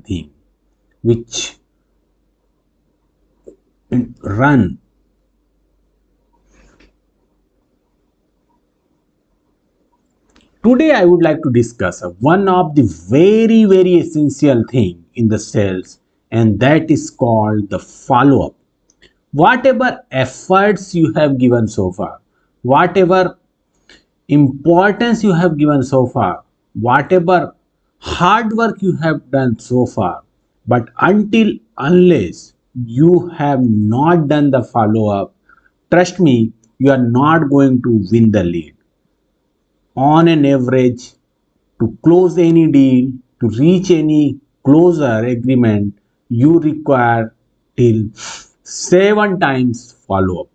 thing which run. Today I would like to discuss one of the very essential thing in the sales, and that is called the follow up. Whatever efforts you have given so far, whatever importance you have given so far, whatever hard work you have done so far, but until unless you have not done the follow up, trust me, you are not going to win the lead. On an average, to close any deal, to reach any closer agreement, you require till 7 times follow up.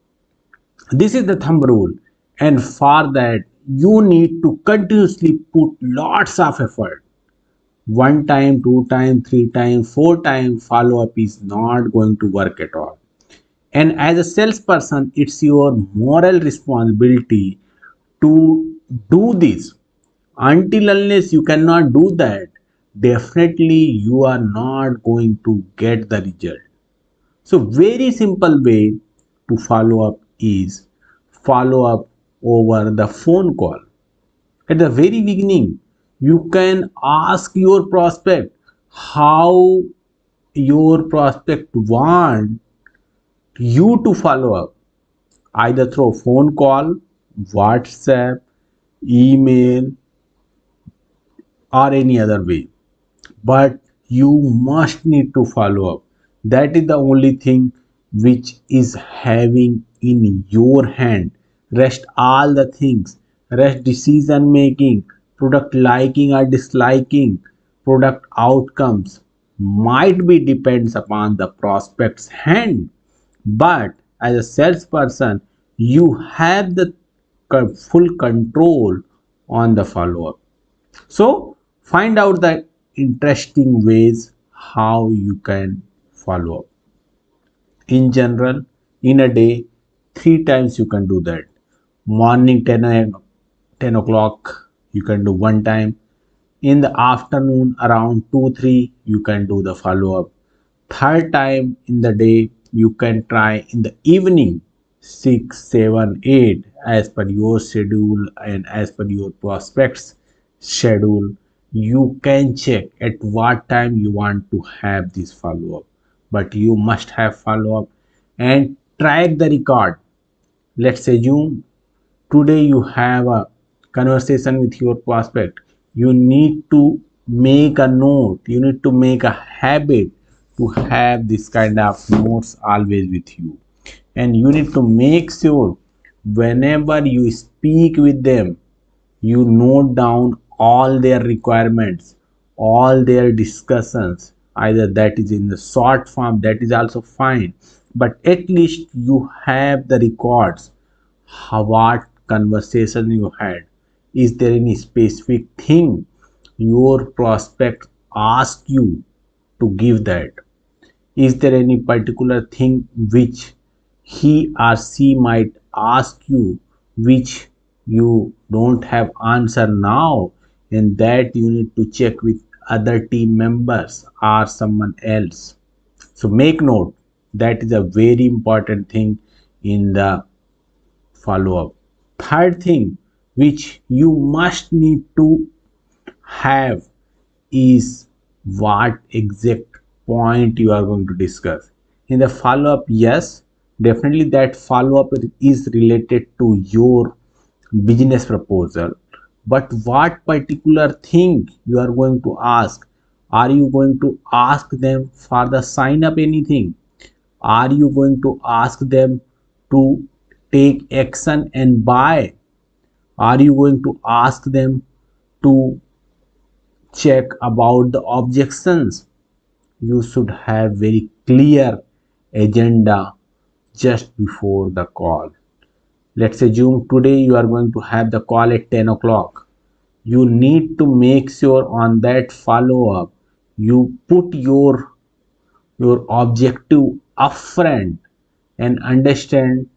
This is the thumb rule, and for that, you need to continuously put lots of effort. One time, two time, three time, four time follow up is not going to work at all. And as a salesperson, it's your moral responsibility to do this. Until unless you cannot do that, definitely you are not going to get the result. So very simple way to follow up is follow up over the phone call. At the very beginning, you can ask your prospect how your prospect want you to follow up, either through phone call, WhatsApp, email, or any other way. But you must need to follow up. That is the only thing which is having in your hand. Rest all the things, rest decision making, product liking or disliking, product outcomes might be depends upon the prospect's hand. But as a salesperson, you have the full control on the follow up. So find out the interesting ways how you can follow up. In general, in a day, 3 times you can do that. Morning 10 o'clock, you can do one time. In the afternoon around 2 3, you can do the follow up. Third time in the day, you can try in the evening 6 7 8, as per your schedule and as per your prospects schedule. You can check at what time you want to have this follow up, but you must have follow up and track the record. Let's assume today you have a conversation with your prospect. You need to make a note, you need to make a habit to have this kind of notes always with you, and you need to make sure whenever you speak with them, you note down all their requirements, all their discussions. Either that is in the short form, that is also fine, but at least you have the records. How, what conversation you had? Is there any specific thing your prospect asked you to give that? Is there any particular thing which he or she might ask you which you don't have answer now, and that you need to check with other team members or someone else? So make note, that is a very important thing in the follow up. Third thing which you must need to have is what exact point you are going to discuss in the follow up. Yes, definitely that follow up is related to your business proposal, but what particular thing you are going to ask? Are you going to ask them for the sign up anything? Are you going to ask them to take action and buy? Are you going to ask them to check about the objections? You should have very clear agenda just before the call. Let's assume today you are going to have the call at 10 o'clock. You need to make sure on that follow up you put your objective upfront and understand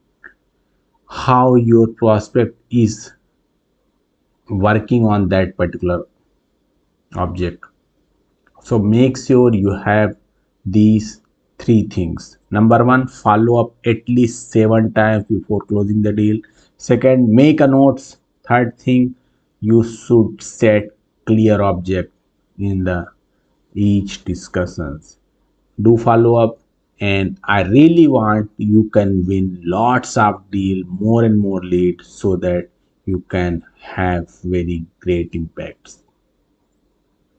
how your prospect is working on that particular object. So make sure you have these three things. Number one, follow up at least 7 times before closing the deal. Second, make a notes. Third thing, you should set clear object in the each discussions. Do follow up, and I really want you can win lots of deal, more and more leads, so that you can have very great impacts.